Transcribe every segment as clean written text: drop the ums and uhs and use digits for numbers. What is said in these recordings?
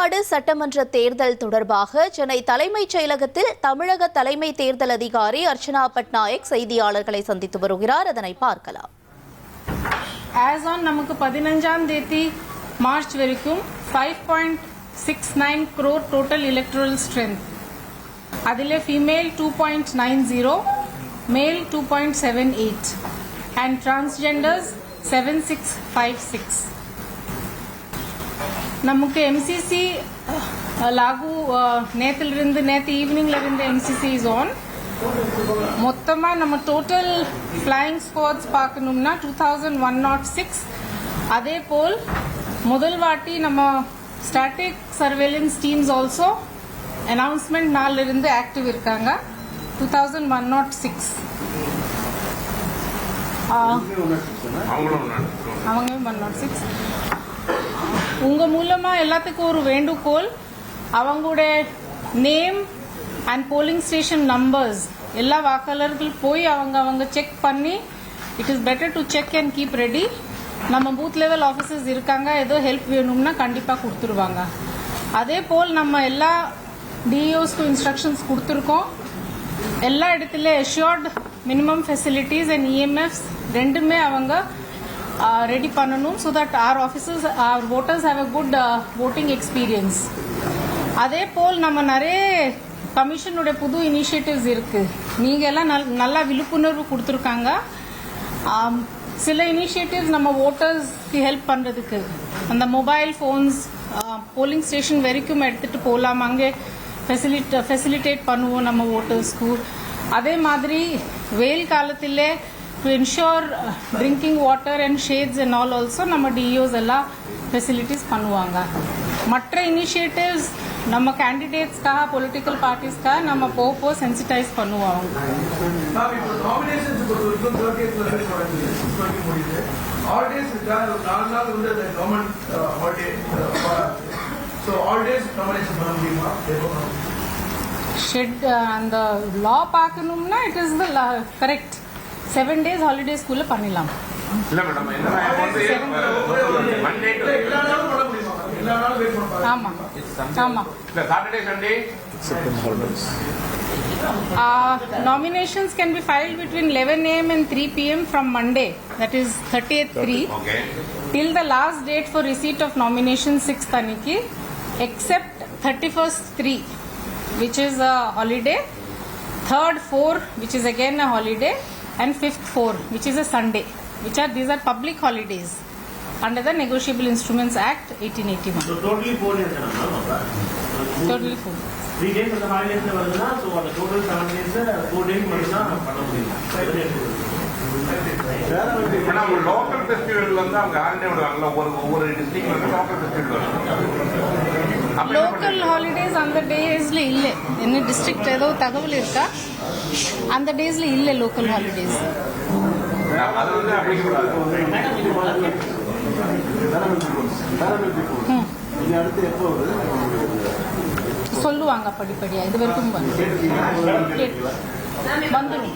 தமிழ்நாடு சட்டமன்ற தேர்தல் தொடர்பாக சென்னை தலைமைச் செயலகத்தில் தமிழக தலைமை தேர்தல் அதிகாரி அர்ச்சனா பட்நாயக் செய்தியாளர்களை சந்தித்து வருகிறார். அதனை பார்க்கலாம். ஆஸ் ஆன் நமக்கு 15ஆம் தேதி மார்ச் வரைக்கும் 5.69 crore டோட்டல் எலக்ட்ரல் ஸ்ட்ரென்த். அதில் ஃபீமேல் 2.90, மேல் 2.78 அண்ட் டிரான்ஸ்ஜெண்டர்ஸ் 7656. நமக்கு எம்சிசி லாகு நேற்று ஈவினிங்ல இருந்து எம்சிசி இஸ் ஆன். மொத்தமாக நம்ம டோட்டல் ஃப்ளையிங் ஸ்குவாட்ஸ் பார்க்கணும்னா 2106. அதே போல் முதல் வாட்டி நம்ம static surveillance teams also announcement நாளில் இருந்து ஆக்டிவ் இருக்காங்க. 2106 அவங்க 106. உங்க மூலமா எல்லாத்துக்கும் ஒரு வேண்டுகோள், அவங்களுடைய name and bowling station numbers எல்லா வாக்காளர்கள் போய் அவங்க செக் பண்ணி, it is better to check and keep ready. நம்ம பூத் லெவல் ஆஃபீஸர்ஸ் இருக்காங்க, ஏதோ ஹெல்ப் வேணும்னா கண்டிப்பாக கொடுத்துருவாங்க. அதே போல் நம்ம எல்லா டிஇஓஸ்க்கும் இன்ஸ்ட்ரக்ஷன்ஸ் கொடுத்துருக்கோம். எல்லா இடத்துல assured minimum facilities and EMFs ரெண்டுமே அவங்க ரெடி பண்ணணும். So that our officers or voters have a good voting experience. அதே போல் நம்ம நிறைய கமிஷனுடைய புது இனிஷியேட்டிவ்ஸ் இருக்கு. நீங்க எல்லாம் நல்லா விழிப்புணர்வு கொடுத்துருக்காங்க. சில இனிஷியேட்டிவ்ஸ் நம்ம வோட்டர்ஸ்க்கு ஹெல்ப் பண்றதுக்கு, அந்த மொபைல் ஃபோன்ஸ் போலிங் ஸ்டேஷன் வரைக்கும் எடுத்துட்டு போகலாம், அங்கே ஃபெசிலிட்டேட் பண்ணுவோம் நம்ம வோட்டர்ஸ்க்கு. அதே மாதிரி வெயில் காலத்திலே to ensure drinking water and shades and all also நம்ம டிஇஓஸ் எல்லாம் ஃபெசிலிட்டிஸ் பண்ணுவாங்க. மற்ற இனிஷியேட்டிவ்ஸ் நம்ம கேண்டிடேட்ஸ்க்காக பொலிட்டிக்கல் பார்ட்டிஸ்க்காக நம்ம போக சென்சிட்டைஸ் பண்ணுவோம். ஷெட் அந்த லா பார்க்கணும்னா it is the correct 7 days holiday ஸ்கூல்ல பண்ணிடலாம். இல்ல மேடம், ஆமா ஆமா. Saturday Sunday nominations can be filed between 11 a.m. and 3 p.m. from Monday, that is 30th 3, okay, till the last date for receipt of nomination 6th aniki, except 31st 3, which is a holiday, 3rd 4, which is again a holiday, and 5th 4, which is a Sunday, these are public holidays under the Negotiable Instruments Act 1881. So totally 4 days Totally 4. 3 days of the holidays வருதுனா, so the total 7 days 4 days மட்டும் தான் பண்ண முடியும். ஆனா ஒரு local festival வந்து அவங்க holiday விடுவாங்கல்ல, ஒவ்வொரு டிஸ்ட்ரிக்ட்ல வந்து லோக்கல் ஃபெஸ்டிவல் வரும். லோக்கல் ஹாலிடேஸ் அந்த டேஸ்ல இல்ல. என்ன டிஸ்ட்ரிக்ட் ஏதோ தகவல் இருக்கா? அந்த டேஸ்ல இல்ல லோக்கல் ஹாலிடேஸ். அது வந்து அப்படி கூடாது. இது அடுத்து எப்போ சொல்லுவாங்க படிப்படியா. இது வரைக்கும் வந்துடும்.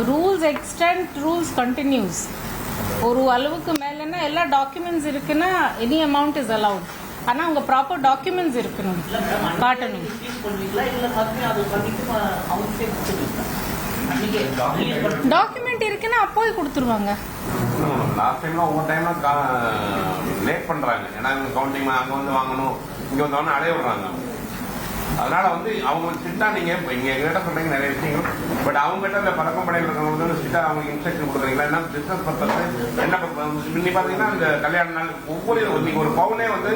Rules extend, rules continues. ஒரு அளவுக்கு மேலன்னா எல்லா டாக்குமெண்ட்ஸ் இருக்குன்னா எனி அமௌண்ட் இஸ் அலவுட். ஆனா உங்க ப்ராப்பர் டாக்குமெண்ட்ஸ் இருக்கணும், காட்டணும். டாக்குமெண்ட் இருக்குன்னா அப்போவே கொடுத்துருவாங்க. லாஸ்ட் டைம்ல ஒவ்வொரு டைம்ல லேட் பண்றாங்க. ஏன்னா கவுண்டிங் அங்க வந்து வாங்கணும், இங்க வந்து அடைய விடுறாங்க. அதனால வந்து அவங்க ஸ்ட்ரிக்டா நீங்க இங்க எங்கிட்ட சொல்றீங்க நிறைய விஷயங்கள், பட் அவங்க கிட்ட இந்த பழக்கம் படையில் இருக்கிறவங்க ஸ்ட்ரிக்டா அவங்க இன்ஸ்ட்ரக்ஷன் கொடுக்குறீங்களா? என்ன பிசினஸ் பர்பஸ், என்ன நீ பாத்தீங்கன்னா இந்த கல்யாண நாள் ஒவ்வொரு நீங்க ஒரு பவுனே வந்து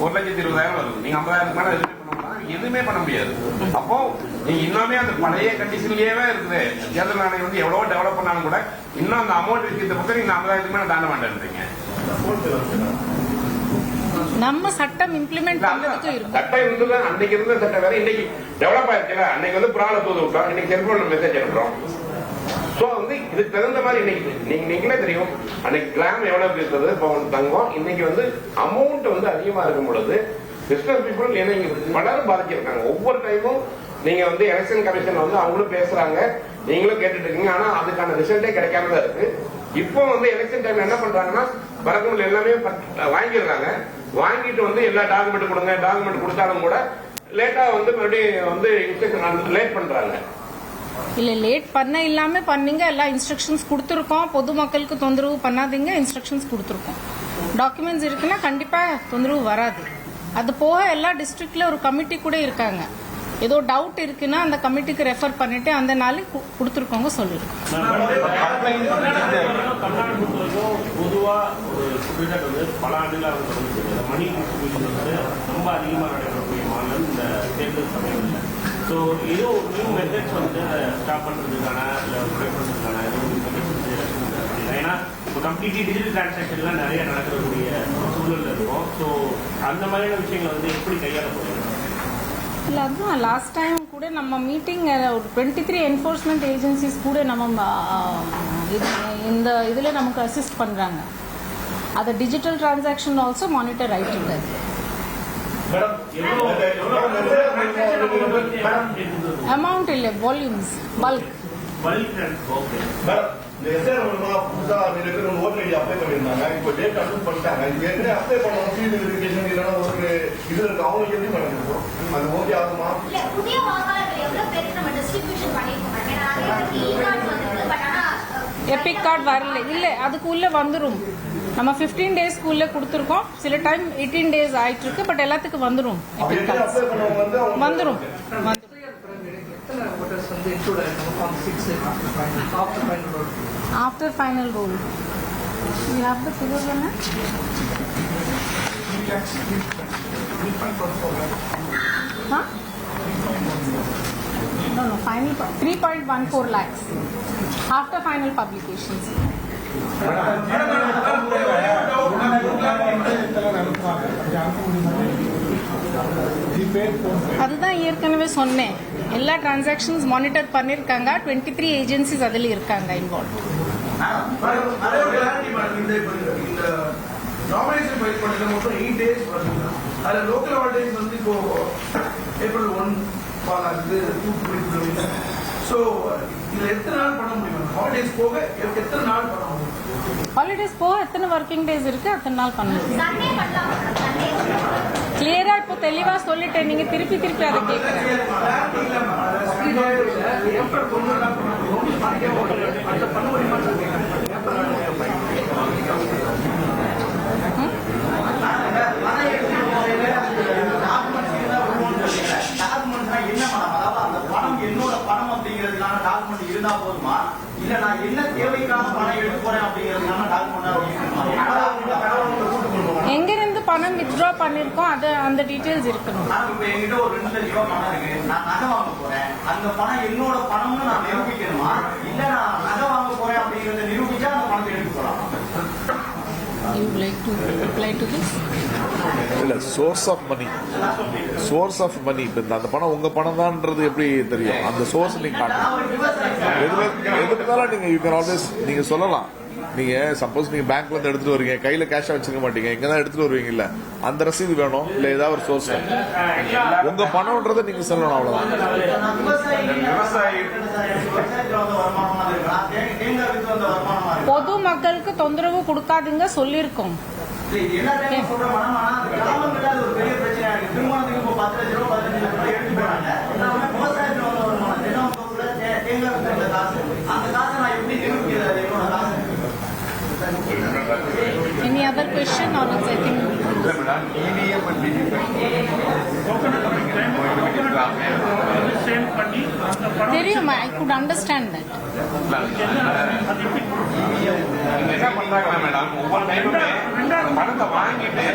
1,20,000 வருது. நீங்க 50,000 மேல எதுவுமே பண்ண எதுவுமே பண்ண முடியாது. அப்போ நீங்க இன்னுமே அந்த பழைய கண்டிஷன்லயே இருக்குது. தேர்தல் ஆணையம் வந்து எவ்வளவு டெவலப் பண்ணாலும் கூட இன்னும் அந்த அமௌண்ட் விஷயத்தை பத்தி நீங்க 50,000 மேல தாண்ட மாட்டேன்றீங்க. நம்ம சட்டம் இம்ப்ளிமெண்ட் பண்றதுக்கு இருக்கும். சட்டம் இருந்தது அன்னைக்கு இருந்த சட்டம் வேற, இன்னைக்கு டெவலப் ஆயிருச்சுல. அன்னைக்கு வந்து புறால தூது விட்டோம், இன்னைக்கு செல்போன்ல மெசேஜ் அனுப்புறோம். சோ வந்து இதுக்கு தகுந்த மாதிரி இன்னைக்கு நீங்களே தெரியும், அன்னைக்கு கிராம் எவ்வளவு பேசுறது பவுன் தங்கம், இன்னைக்கு வந்து அமௌண்ட் வந்து அதிகமா இருக்கும் பொழுது பிசினஸ் பீப்புள் ஏன்னா பலரும் பாதிச்சிருக்காங்க. ஒவ்வொரு டைமும் நீங்க வந்து எலெக்ஷன் கமிஷன் வந்து அவங்களும் பேசுறாங்க, நீங்களும் கேட்டுட்டு இருக்கீங்க. ஆனா அதுக்கான ரிசல்ட்டே கிடைக்காம தான் இருக்கு. இப்போ வந்து எலெக்ஷன் டைம் என்ன பண்றாங்கன்னா வரக்கூடிய எல்லாமே வாங்கிடுறாங்க. வாங்கிட்டு வந்து எல்லா டாக்குமெண்ட் கொடுங்க, டாக்குமெண்ட் கொடுத்தாலும் கூட லேட்டா வந்து மறுபடியும் வந்து இன்ஸ்ட்ரக்ஷன் லேட் பண்றாங்க. இல்ல லேட் பண்ண இல்லாம பண்ணீங்க, எல்லா இன்ஸ்ட்ரக்ஷன்ஸ் கொடுத்துருக்கோம். பொதுமக்களுக்கு தொந்தரவு பண்ணாதீங்க, இன்ஸ்ட்ரக்ஷன்ஸ் கொடுத்துருக்கோம். டாக்குமெண்ட்ஸ் இருக்குன்னா கண்டிப்பா தொந்தரவு வராது. அது போக எல்லா டிஸ்ட்ரிக்ட்ல ஒரு கமிட்டி கூட இருக்காங்க. ஏதோ டவுட் இருக்குன்னா அந்த கமிட்டிக்கு ரெஃபர் பண்ணிட்டு அந்த நாளைக்கு கொடுத்துருக்கோங்க சொல்லிருக்கோம். பொதுவா ஒரு குற்றச்சாட்டு வந்து பல ஆண்டுகளாக தொடர்ந்து மணி டிஸ்ட்ரிபியூஷன் வந்து ரொம்ப அதிகமாக நடைபெறக்கூடிய மாநிலம் இந்த தேர்தல் சமயத்தில். ஸோ ஏதோ நியூ மெத்தட்ஸ் வந்து ஸ்டாப் பண்ணுறதுக்கான இல்லை குறைப்படுறதுக்கான ஏன்னா இப்போ கம்ப்ளீட்லி டிஜிட்டல் டிரான்சாக்ஷன்லாம் நிறைய நடக்கக்கூடிய சூழலில் இருக்கும். ஸோ அந்த மாதிரியான விஷயங்களை வந்து எப்படி கையாள போகிறீங்க? இல்லை அதுதான் லாஸ்ட் டைம் கூட நம்ம மீட்டிங் ஒரு 23 என்ஃபோர்ஸ்மெண்ட் ஏஜென்சிஸ் கூட நம்ம இந்த இதில் நமக்கு அசிஸ்ட் பண்ணுறாங்க. அதை டிஜிட்டல் டிரான்சாக்ஷன் ஆல்சோ மானிட்டர் ஆகிட்டு இருக்காது. அமௌண்ட் இல்லை, வால்யூம்ஸ், பல்க். அப்ளை பண்ணிருந்தாங்க, இப்போ டேட் அப்ளை பண்ணிட்டாங்க. ஏற்கனவே அப்ளை பண்ணணும் ஃபீல்டு வெரிஃபிகேஷன் இல்லைன்னா ஒரு இது இருக்கு, அவங்களுக்கு எப்படி பண்ணிருக்கோம்? அது ஓகே ஆகுமா? புதிய வாக்காளர்கள் எவ்வளவு பேருக்கு நம்ம டிஸ்ட்ரிபியூஷன் பண்ணிருக்கோம்? எபிக் கார்டு வரல, இல்லை அதுக்கு உள்ள வந்துடும். நம்ம 15 டேஸ்க்கு உள்ள கொடுத்துருக்கோம். சில டைம் 18 டேஸ் ஆயிட்டு இருக்கு. பட் எல்லாத்துக்கும் வந்துடும். வந்துடும். After final roll, you have the figures on that? Huh? No, final 3.14 lakhs after final publications. அதுதான் ஏற்கனவே சொன்னேன். எல்லா டிரான்சாக்ஷன்ஸ் மானிட்டர் பண்ணிருக்காங்க. 23 ஏஜென்சிஸ் அதில் இருக்காங்க இன்வால்வ். ஹாலிடேஸ் போக எத்தனை ஒர்க்கிங் டேஸ் இருக்கு, அத்தனை நாள் பண்ணணும். கிளியரா இப்போ தெளிவா சொல்லிட்டேன். நீங்க திருப்பி திருப்பி அதை கேட்கிறேன். என்னோட பணம் அப்படிங்கிறதுக்கான டாக்குமெண்ட் இருந்தா போதுமா, இல்ல நான் என்ன தேவைக்கான பணம் எடுக்க போறேன் அப்படிங்கிறதுக்கான டாக்குமெண்ட் எங்கிருந்து பணம் வித்ட்ரா பண்ணிருக்கோம் அது அந்த டீடைல்ஸ் இருக்கணும். இப்ப என்கிட்ட ஒரு 2 லட்சம் ரூபாய் பணம் இருக்கு, நான் நகை வாங்க போறேன். அந்த பணம் என்னோட பணம்னு நான் நிரூபிக்கணுமா, இல்ல நான் நகை வாங்க போறேன் அப்படிங்கறத நிரூபிச்சா அந்த பணத்தை எடுக்க போறேன். You would like to reply to this? இல்ல, சோர்ஸ் ஆஃப் மணி இப்ப அந்த பணம் உங்க பணம் தான்ன்றது எப்படி தெரியும்? அந்த சோர்ஸ் நீங்க காட்டணும். எதுனாலும் நீங்க யூ கேன் ஆல்வேஸ் நீங்க சொல்லலாம். நீங்க சப்போஸ் நீங்க பேங்க்ல இருந்து எடுத்துட்டு வரீங்க, கையில கேஷா வச்சுக்க மாட்டீங்க, இங்கதான் எடுத்துட்டு வருவீங்க. இல்ல அந்த ரசீது வேணும், இல்ல ஏதாவது ஒரு சோர்ஸ் உங்க பணம்ன்றதை நீங்க சொல்லணும். அவ்வளவுதான். பொது மக்களுக்கு தொந்தரவு கொடுக்காதுங்க சொல்லிருக்கோம். Any other question or else I think தெரியும். I could understand that. என்ன பண்றாங்களா மேடம், ஒவ்வொரு டைமுமே பணத்தை வாங்கிட்டு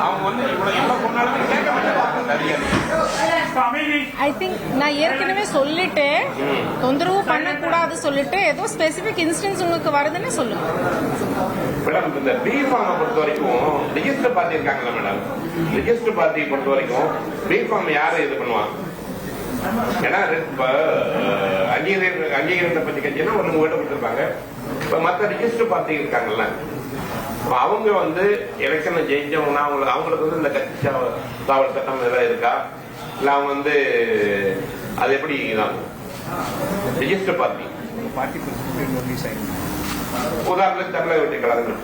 அவங்க வந்து இவ்வளவு சொன்னாலும் கேட்க மாட்டாங்க. I think நான் ஏற்கனவே சொல்லிட்டேன், தொந்தரவு பண்ணக்கூடாது சொல்லிட்டு. ஏதோ ஸ்பெசிபிக் இன்ஸ்டன்ஸ் உங்களுக்கு வருதுன்னு சொல்லுங்க மேடம். இந்த பி ஃபார்மை பொறுத்த வரைக்கும் ரிஜிஸ்டர் பார்ட்டி இருக்காங்களா மேடம், ரிஜிஸ்டர் பார்ட்டியை பொறுத்த வரைக்கும் பி ஃபார்ம் யாரு இது பண்ணுவாங்க? ஏன்னா இப்ப அங்கீகரத்தை பத்தி கட்சினா ஒண்ணு உங்ககிட்ட கொடுத்துருப்பாங்க. இப்ப மத்த ரிஜிஸ்டர் பார்ட்டி இருக்காங்கல்ல, அவங்க வந்து எலெக்ஷன்ல ஜெயிச்சவங்கன்னா அவங்களுக்கு வந்து இந்த கட்சி தாவல் சட்டம் ஏதாவது இருக்கா, இல்ல அவங்க வந்து அது எப்படி ரெஜிஸ்டர் பார்ட்டி உதாரணத்துக்கு தமிழக வெற்றி கழகம்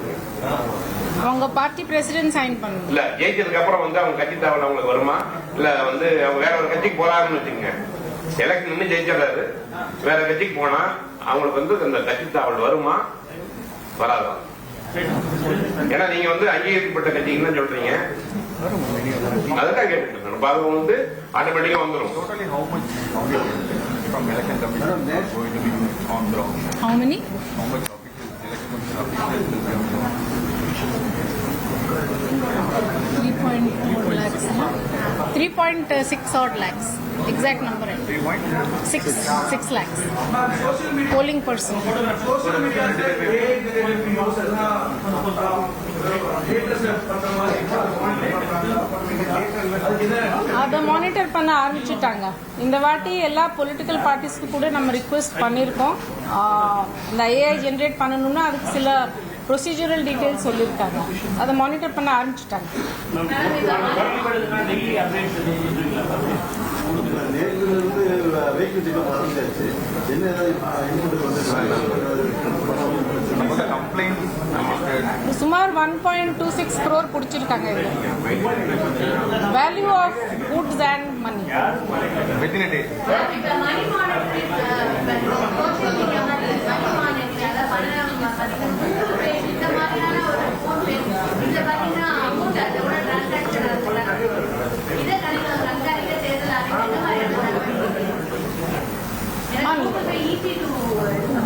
அவங்க பார்ட்டி பிரசிடென்ட் சைன் பண்ணுங்க. இல்ல ஜெயிச்சதுக்கு அப்புறம் வந்து அவங்க கட்சி தாவல் அவங்களுக்கு வருமா, இல்ல வந்து அவங்க வேற ஒரு கட்சிக்கு போறாங்கன்னு வச்சுக்கோங்க, எலெக்ஷன் இன்னும் ஜெயிச்சிடறாரு, வேற கட்சிக்கு போனா அவங்களுக்கு வந்து அந்த கட்சி தாவல் வருமா வராதா? ஏன்னா நீங்க வந்து அங்கீகரிக்கப்பட்ட கட்சிக்கு தான் சொல்றீங்க, அதுதான் கேட்டு இருக்கணும். அது வந்து ஆட்டோமேட்டிக்கா வந்துடும். How many? 3.4 lakhs. 3.6 odd lakhs. Exact number. 6 lakhs. Polling person. அதை மானிட்டர் பண்ண ஆரம்பிச்சுட்டாங்க. இந்த வாட்டி எல்லா பொலிட்டிக்கல் பார்ட்டிஸ்க்கு கூட நம்ம ரிக்வெஸ்ட் பண்ணியிருக்கோம். இந்த ஏஐ ஜென்ரேட் பண்ணணும்னா அதுக்கு சில ப்ரொசீஜரல் டீடைல்ஸ் சொல்லியிருக்காங்க. அதை மானிட்டர் பண்ண ஆரம்பிச்சுட்டாங்க. சுமார் 1.26 crore பிடிச்சிருக்காங்க. Value of goods and money.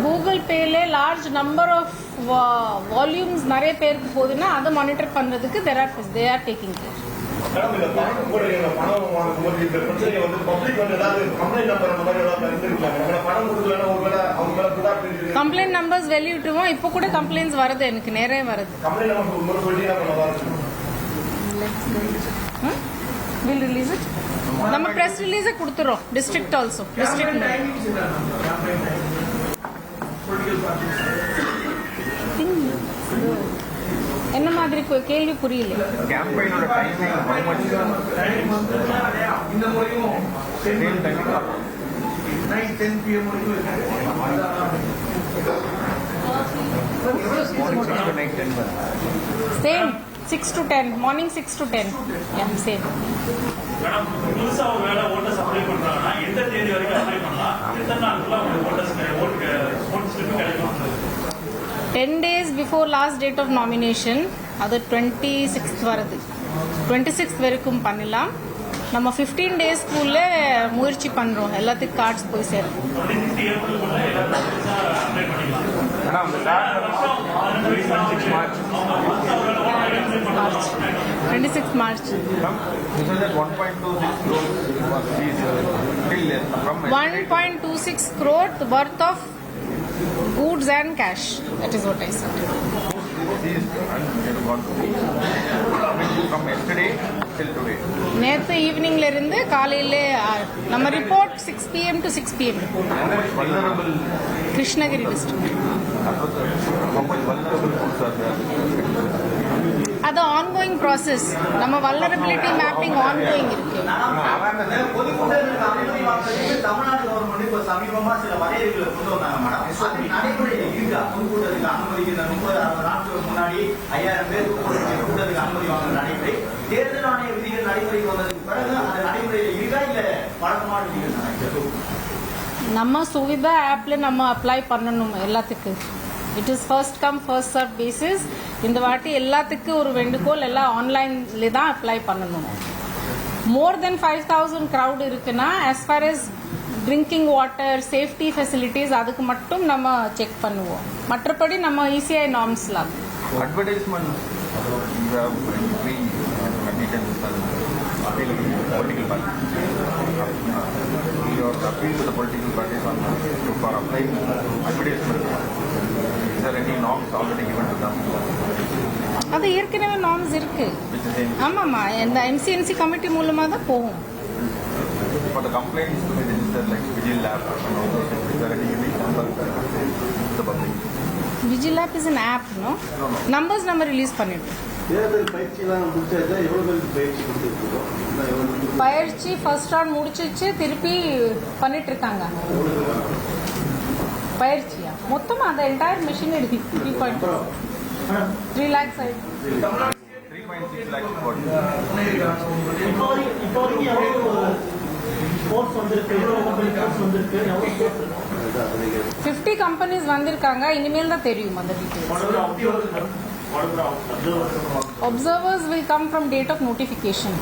Google பேல லார்ஜ் நம்பர் ஆஃப் வால்யூம்ஸ் நிறைய பேருக்கு போகுதுன்னா அதை மானிட்டர் பண்றதுக்கு they are taking care. Complaint numbers வெளியிட்டுருவோம். இப்போ கூட கம்ப்ளைண்ட்ஸ் வருது, எனக்கு நிறைய வருது. We'll release it. நம்ம பிரஸ் ரிலீஸ் கொடுத்துறோம். டிஸ்ட்ரிக்ட் ஆல்சோ டிஸ்ட்ரிக்ட் என்ன மாதிரி கேள்வி புரியல. கேம்பெயினோட டைமிங் இந்த முறையும் same timing 9-10 PM same 6 to 10 morning 6 to 10 yeah same. Madam புதுசா ஒரு வேளை ஓட்டர்ஸ் அப்ளை பண்றாங்கன்னா எந்த தேதி வரைக்கும் அப்ளை பண்ணலாம், எத்தனை நாளுக்குள்ள உங்களுக்கு ஓட்டு ஸ்லிப் கிடைக்கும்? 10 days before last date of nomination, அது 26th வருது. 26th வரைக்கும் பண்ணலாம். நம்ம 15 daysக்குள்ள முயற்சி பண்றோம் எல்லாத்துக்கும் கார்ட்ஸ் போய் சேரும். 26 March. 1.26 crore worth of goods and cash. That is what I said. From yesterday till today. நேற்று ஈவினிங்ல இருந்து காலையில நம்ம report 6 PM to 6 PM. Vulnerable. Krishnagiri district. அது ஆன்கோயிங் ப்ராசஸ். நம்ம வல்னரபிலிட்டி மேப்பிங் ஆன்கோயிங் இருக்கு. பொதுக்கூட்டங்களுக்கு அனுமதி வாங்குறதுக்கு தமிழ்நாடு கவர்மெண்ட் இப்ப சமீபமா சில வரையறைகளை கொண்டு வந்தாங்க மேடம். அது நடைமுறையில் இருக்கா? பொதுக்கூட்டத்துக்கு அனுமதிக்கு 30-60 நாட்களுக்கு முன்னாடி 5000 பேர் கூட்டத்துக்கு அனுமதி வாங்குற நடைமுறை தேர்தல் ஆணைய விதிகள் நடைமுறைக்கு வந்ததுக்கு பிறகு அந்த நடைமுறையில் இருக்கா இல்ல வழக்கமான விதிகள்? நம்ம சுவிதா ஆப்ல நம்ம அப்ளை பண்ணணும் எல்லாத்துக்கும். It is first come first serve basis. இந்த வாட்டி எல்லாத்துக்கும் ஒரு வேண்டுகோள், எல்லாம் ஆன்லைன்ல தான் அப்ளை பண்ணணும். மோர் தென் 5000 crowd இருக்குன்னா as far as drinking water safety facilities அதுக்கு மட்டும் நம்ம செக் பண்ணுவோம். மற்றபடி நம்ம ECI நார்ம்ஸ்ல Advertisement. You have free conditions appeal to political parties. Your appeal to the political parties on for applying advertisement. Is there any norms already given to them? அது ஏற்கனவே norms இருக்கு. ஆமாமா, இந்த MCNC கமிட்டி மூலமா தான் போகும். for the complaints to be registered like Vigil Lab and all those things, is there any unique number to the public? Vigilap is an app, no? Numbers நம்ம release பண்ணிட்டோம். தேர்தல் பயிற்சியெல்லாம் முடிச்சாச்சா? எவ்வளோ பேருக்கு பயிற்சி கொடுத்துருக்கோம்? பயிற்சி ஃபர்ஸ்ட் ரவுண்ட் முடிச்சிச்சு, திருப்பி பண்ணிட்டு இருக்காங்க. பயிற்சியா மொத்தமா அந்த என்டையர் மிஷினரி 3 lakhs ஆயிடுச்சு. 3.6 lakhs for இப்போ கோர்ஸ் வந்திருக்கு, எவ்வளோ கம்பெனி கோர்ஸ் வந்திருக்கு, எவ்வளோ 50 கம்பெனிஸ் வந்திருக்காங்க. இனிமேல் தான் தெரியும் அந்த details. Observers will come from date of notification.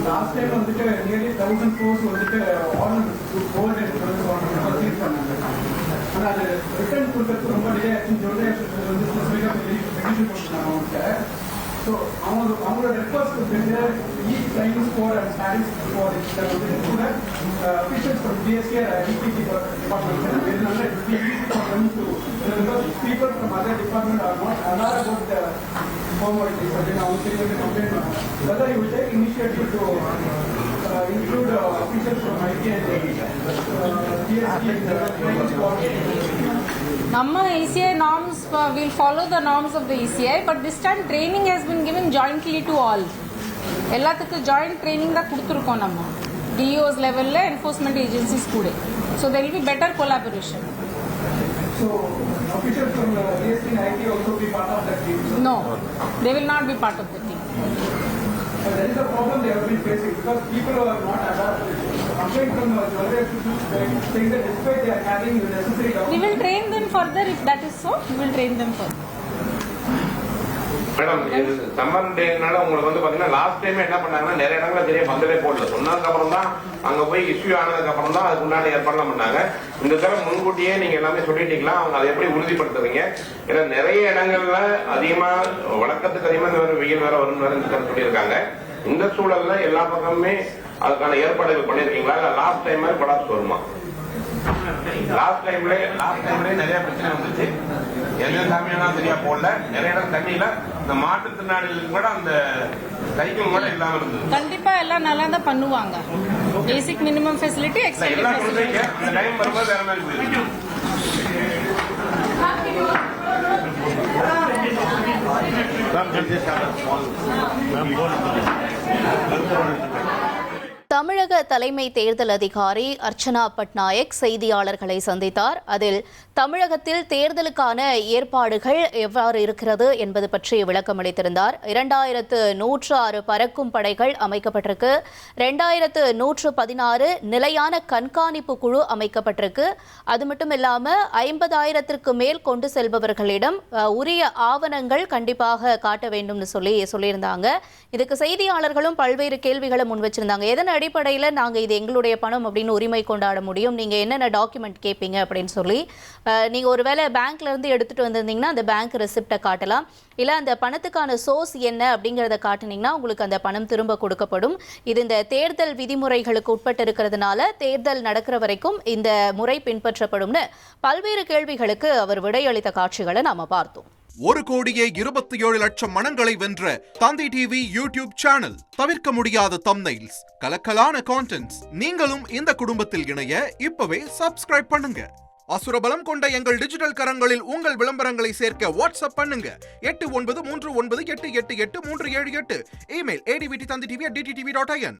Last time வந்துட்டு நியர்லி 1000 crores வந்துட்டு ஆர்டர் கோல்ட் அண்ட் பர்ச்சேஸ் பண்ணாங்க. ஆனால் அது ரிட்டர்ன் கொடுக்கறதுக்கு ரொம்ப டிலே ஆச்சுன்னு சொல்லி வந்து ஸ்பெசிஃபிக்காக பெட்டிஷன் போட்டுருந்தாங்க அவங்ககிட்ட. ஸோ அவங்களோட ரெக்வஸ்ட் வந்து each time score and statistics for வந்து கூட officials from TSK DPT department வேணுனால it easy for them to because people from other department are not aware about the formalities அப்படின்னு அவங்க தெரிஞ்சு கம்ப்ளைண்ட் பண்ணாங்க. whether you will take initiative to include officials from IT and DSK in the training squad. நம்ம ECI norms will follow the norms of the ECI, but this time training has been given jointly to all. எல்லாத்துக்கும் joint training தான் கொடுத்துருக்கோம் நம்ம DOs லெவல்ல enforcement agencies கூட. So there will be better collaboration. So officials from DSK and IT also be part of that team. No, they will not be part of the team. There is a problem they have been facing because people who are not adapted. Complaint from saying that despite they are having the necessary documents. We will train them further if that is so. We will train them further. Madam இது summer டேனால உங்களுக்கு வந்து பாத்தீங்கன்னா last time என்ன பண்ணாங்கன்னா நிறைய இடங்கள்ல தெரிய பந்தலே போடல. சொன்னதுக்கு அப்புறம் தான் அங்க போய் இஷ்யூ ஆனதுக்கு அப்புறம் தான் அதுக்கு முன்னாடி ஏற்பாடுலாம் பண்ணாங்க. இந்த தடவை முன்கூட்டியே நீங்க எல்லாமே சொல்லிட்டீங்களா? அவங்க அதை எப்படி உறுதிப்படுத்துறீங்க? ஏன்னா நிறைய இடங்கள்ல அதிகமா வழக்கத்துக்கு அதிகமா இந்த வெயில் வேற வரும் வேற சொல்லியிருக்காங்க. இந்த சூழல்ல எல்லா பக்கமுமே அதுக்கான ஏற்பாடுகள் பண்ணிருக்கீங்களா? இல்ல லாஸ்ட் டைம் மாதிரி கொலாப்ஸ் வருமா? லாஸ்ட் டைம்ல நிறைய பிரச்சனை வந்துச்சு. எந்த சாமியெல்லாம் சரியா போடல. நிறைய இடம் தண்ணியில இந்த மாற்றுத்திறனாளிகளுக்கு கூட அந்த சைக்கிள் கூட இல்லாம இருந்தது. கண்டிப்பா எல்லாம் நல்லா தான் பண்ணுவாங்க. பேசிக் மினிமம் ஃபெசிலிட்டி எல்லாம் கொடுத்தீங்க. அந்த டைம் வரும்போது வேற மாதிரி போயிருக்கு. தமிழக தலைமை தேர்தல் அதிகாரி அர்ச்சனா பட்நாயக் செய்தியாளர்களை சந்தித்தார். அதில் தமிழகத்தில் தேர்தலுக்கான ஏற்பாடுகள் எவ்வாறு இருக்கிறது என்பது பற்றி விளக்கம் அளித்திருந்தார். 2106 பறக்கும் படைகள் அமைக்கப்பட்டிருக்கு. 2116 நிலையான கண்காணிப்பு குழு அமைக்கப்பட்டிருக்கு. அது மட்டும் இல்லாமல் 50,000ற்கு மேல் கொண்டு செல்பவர்களிடம் உரிய ஆவணங்கள் கண்டிப்பாக காட்ட வேண்டும்னு சொல்லியிருந்தாங்க. இதுக்கு செய்தியாளர்களும் பல்வேறு கேள்விகளை முன் வச்சிருந்தாங்க. எதன் அடிப்படையில் நாங்கள் இது எங்களுடைய பணம் அப்படின்னு உரிமை கொண்டாட முடியும், நீங்கள் என்னென்ன டாக்குமெண்ட் கேட்பீங்க அப்படின்னு சொல்லி, நீங்கள் ஒருவேளை பேங்க்ல இருந்து எடுத்துட்டு வந்திருந்தீங்கன்னா அந்த பேங்க் ரெசிப்டை காட்டலாம், இல்லை அந்த பணத்துக்கான சோர்ஸ் என்ன அப்படிங்கிறத காட்டினீங்கன்னா உங்களுக்கு அந்த பணம் திரும்ப கொடுக்கப்படும். இது இந்த தேர்தல் விதிமுறைகளுக்கு உட்பட்டு இருக்கிறதுனால தேர்தல் நடக்கிற வரைக்கும் இந்த முறை பின்பற்றப்படும்னு பல்வேறு கேள்விகளுக்கு அவர் விடையளித்த காட்சிகளை நாம பார்த்தோம். 1,27,00,000 மனங்களை வென்ற தந்தி டிவி யூடியூப் சேனல். தவிர்க்க முடியாத தம்ப்நெயில்ஸ், கலக்கலான கான்டென்ட்ஸ். நீங்களும் இந்த குடும்பத்தில் இணைய இப்பவே சப்ஸ்கிரைப் பண்ணுங்க. அசுரபலம் கொண்ட எங்கள் டிஜிட்டல் கரங்களில் உங்கள் விளம்பரங்களை சேர்க்க வாட்ஸ்அப் பண்ணுங்க. 8939888838. Email advtthanditv@dttv.in.